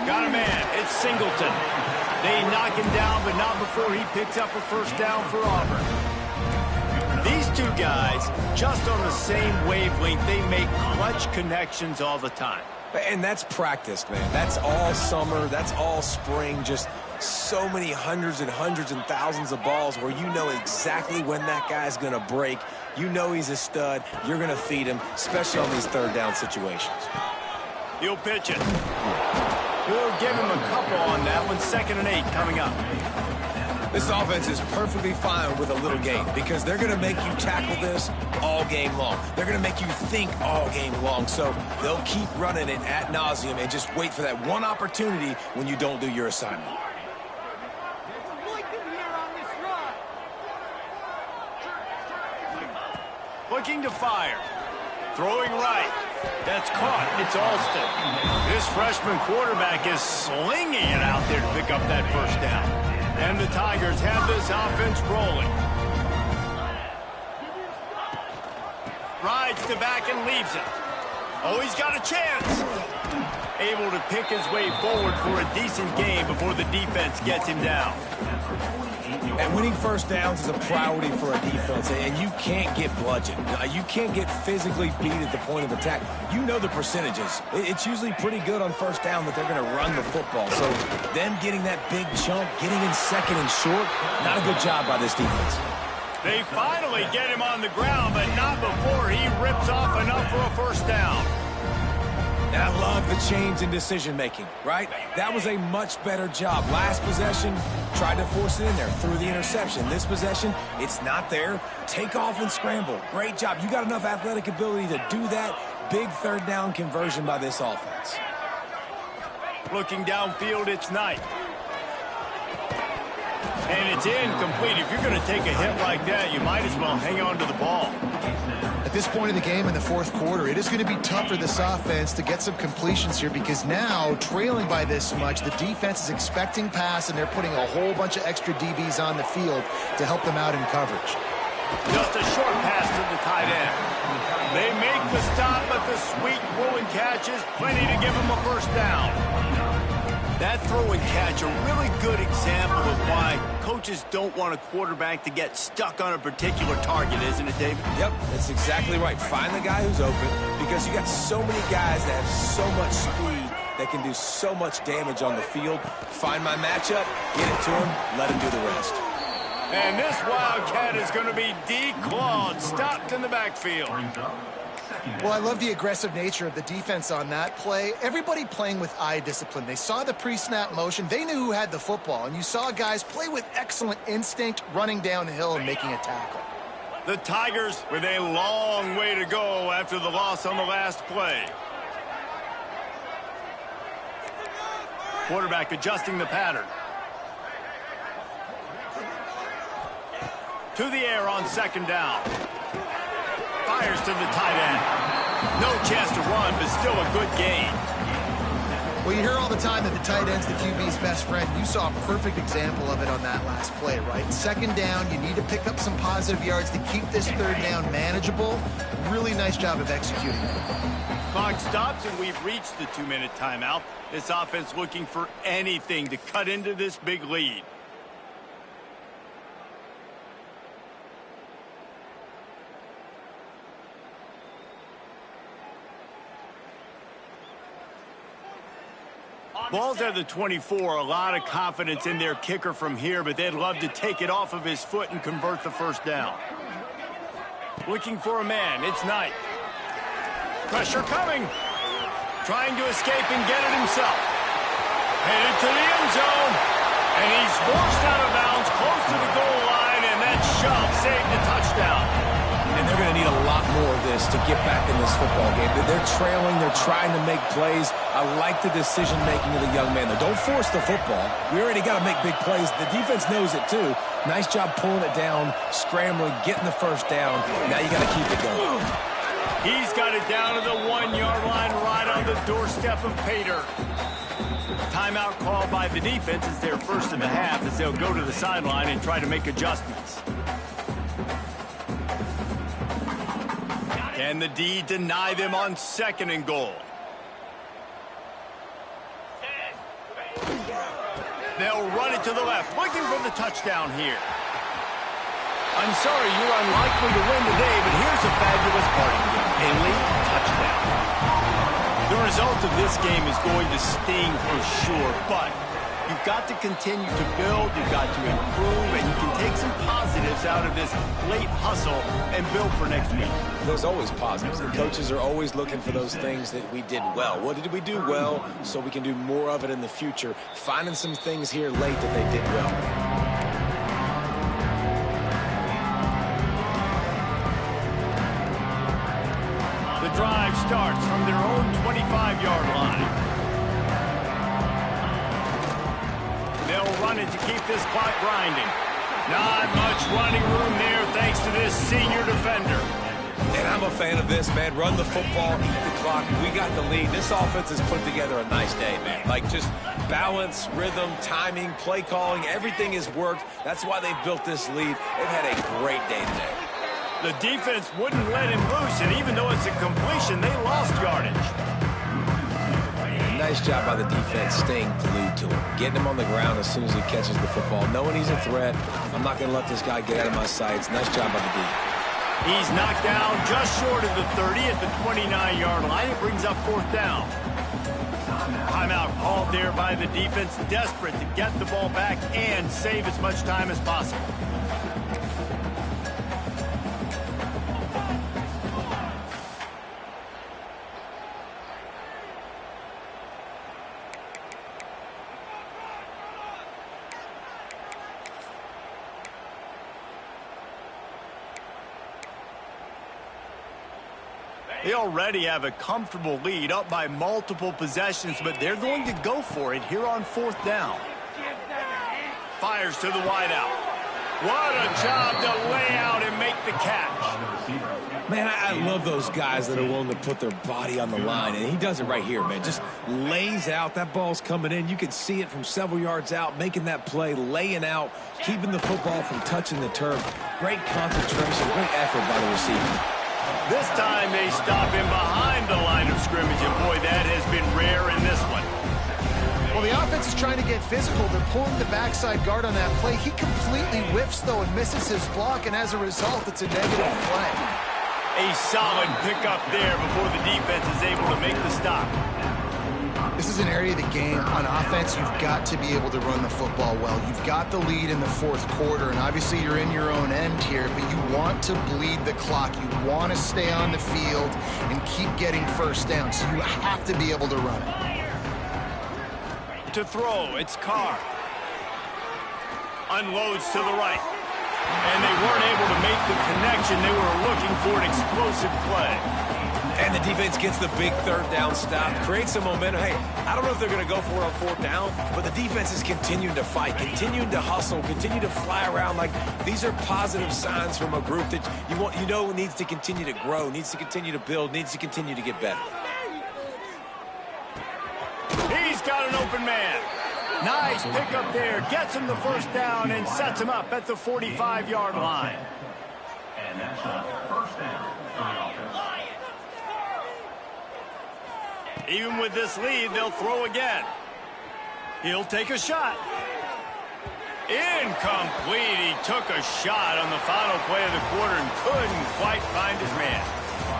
Got a man. It's Singleton. They knock him down, but not before he picks up a first down for Auburn. These two guys, just on the same wavelength, they make clutch connections all the time. And that's practice, man. That's all summer. That's all spring. Just so many hundreds and thousands of balls where you know exactly when that guy's going to break. You know he's a stud. You're going to feed him, especially on these third down situations. He'll pitch it. We'll give him a couple on that one. 2nd and 8 coming up. This offense is perfectly fine with a little game because they're going to make you tackle this all game long. They're going to make you think all game long. So they'll keep running it ad nauseum and just wait for that one opportunity when you don't do your assignment. Looking to fire. Throwing right. That's caught. It's Alston. This freshman quarterback is slinging it out there to pick up that first down. And the Tigers have this offense rolling. Rides to back and leaves it. Oh, he's got a chance. Able to pick his way forward for a decent game before the defense gets him down. And winning first downs is a priority for a defense, and you can't get bludgeoned. You can't get physically beat at the point of attack. You know the percentages. It's usually pretty good on first down that they're going to run the football. So them getting that big chunk, getting in second and short, not a good job by this defense. They finally get him on the ground, but not before he rips off enough for a first down. And I love the change in decision-making, right? That was a much better job. Last possession, tried to force it in there, threw the interception. This possession, it's not there. Take off and scramble. Great job. You got enough athletic ability to do that. Big third down conversion by this offense. Looking downfield, it's Knight. And it's incomplete. If you're going to take a hit like that, you might as well hang on to the ball. At this point in the game in the fourth quarter, it is going to be tough for this offense to get some completions here because now, trailing by this much, the defense is expecting pass, and they're putting a whole bunch of extra DBs on the field to help them out in coverage. Just a short pass to the tight end. They make the stop, but the sweet throw and catch is plenty to give them a first down. That throw and catch, a really good example of why coaches don't want a quarterback to get stuck on a particular target, isn't it, David? Yep, that's exactly right. Find the guy who's open because you got so many guys that have so much speed that can do so much damage on the field. Find my matchup, get it to him, let him do the rest. And this Wildcat is going to be declawed, stopped in the backfield. Well, I love the aggressive nature of the defense on that play. Everybody playing with eye discipline. They saw the pre-snap motion. They knew who had the football. And you saw guys play with excellent instinct, running downhill and making a tackle. The Tigers with a long way to go after the loss on the last play. Quarterback adjusting the pattern. To the air on 2nd down. Fires to the tight end. No chance to run, but still a good gain. Well, you hear all the time that the tight end's the QB's best friend. You saw a perfect example of it on that last play, right? 2nd down, you need to pick up some positive yards to keep this 3rd down manageable. Really nice job of executing it. Clock stops, and we've reached the 2-minute timeout. This offense looking for anything to cut into this big lead. Ball's at the 24. A lot of confidence in their kicker from here, but they'd love to take it off of his foot and convert the first down. Looking for a man. It's Knight. Pressure coming. Trying to escape and get it himself. Headed to the end zone. And he's forced out of bounds close to the goal line, and that shove saved the touchdown. And they're going to need a lot more of this to get back in this football game. They're trailing. They're trying to make plays. I like the decision-making of the young man there. Don't force the football. We already got to make big plays. The defense knows it, too. Nice job pulling it down, scrambling, getting the first down. Now you got to keep it going. He's got it down to the 1-yard line right on the doorstep of Pater. Timeout called by the defense is their first of the half as they'll go to the sideline and try to make adjustments. Can the D deny them on 2nd and goal? They'll run it to the left, looking for the touchdown here. I'm sorry, you're unlikely to win today, but here's a fabulous parting game. A late touchdown. The result of this game is going to sting for sure, but you've got to continue to build, you've got to improve, and you can take some positives out of this late hustle and build for next week. There's always positives. The coaches are always looking for those things that we did well. What did we do well so we can do more of it in the future? Finding some things here late that they did well. The drive starts from their own 25-yard line. They'll run it to keep this clock grinding. Not much running room there thanks to this senior defender. And I'm a fan of this, man. Run the football, eat the clock. We got the lead. This offense has put together a nice day, man. Like just balance, rhythm, timing, play calling, everything has worked. That's why they've built this lead. They've had a great day today. The defense wouldn't let him loose, and even though it's a completion, they lost yardage. Nice job by the defense staying glued to him, getting him on the ground as soon as he catches the football, knowing he's a threat. I'm not going to let this guy get out of my sights. Nice job by the D. He's knocked down just short of the 30 at the 29-yard line. It brings up 4th down. Timeout called there by the defense, desperate to get the ball back and save as much time as possible. They already have a comfortable lead, up by multiple possessions, but they're going to go for it here on 4th down. Fires to the wideout. What a job to lay out and make the catch. Man, I love those guys that are willing to put their body on the line, and he does it right here, man. Just lays out. That ball's coming in. You can see it from several yards out, making that play, laying out, keeping the football from touching the turf. Great concentration, great effort by the receiver. This time they stop him behind the line of scrimmage, and boy, that has been rare in this one. Well, the offense is trying to get physical. They're pulling the backside guard on that play. He completely whiffs, though, and misses his block, and as a result, it's a negative play. A solid pickup there before the defense is able to make the stop. This is an area of the game. On offense, you've got to be able to run the football well. You've got the lead in the 4th quarter, and obviously you're in your own end here, but you want to bleed the clock. You want to stay on the field and keep getting first down, so you have to be able to run it. To throw, it's Carr. Unloads to the right. And they weren't able to make the connection. They were looking for an explosive play. And the defense gets the big 3rd down stop, creates some momentum. Hey, I don't know if they're going to go for it on 4th down, but the defense is continuing to fight, continuing to hustle, continue to fly around. Like, these are positive signs from a group that you know needs to continue to grow, needs to continue to build, needs to continue to get better. He's got an open man. Nice pickup there. Gets him the 1st down and sets him up at the 45-yard line. And that's a 1st down for the offense. Even with this lead, they'll throw again. He'll take a shot. Incomplete. He took a shot on the final play of the quarter and couldn't quite find his man.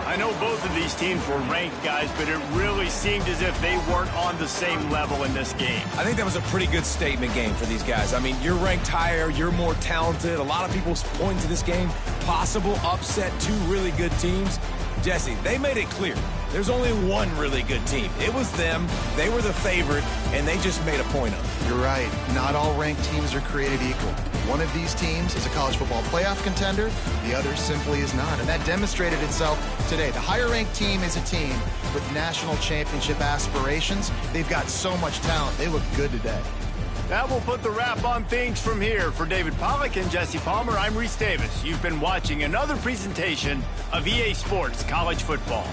I know both of these teams were ranked, guys, but it really seemed as if they weren't on the same level in this game. I think that was a pretty good statement game for these guys. I mean, you're ranked higher, you're more talented. A lot of people point to this game, possible upset, 2 really good teams. Jesse, they made it clear. There's only one really good team. It was them. They were the favorite, and they just made a point of it. You're right. Not all ranked teams are created equal. One of these teams is a college football playoff contender. The other simply is not, and that demonstrated itself today. The higher-ranked team is a team with national championship aspirations. They've got so much talent. They look good today. That will put the wrap on things from here. For David Pollack and Jesse Palmer, I'm Reese Davis. You've been watching another presentation of EA Sports College Football.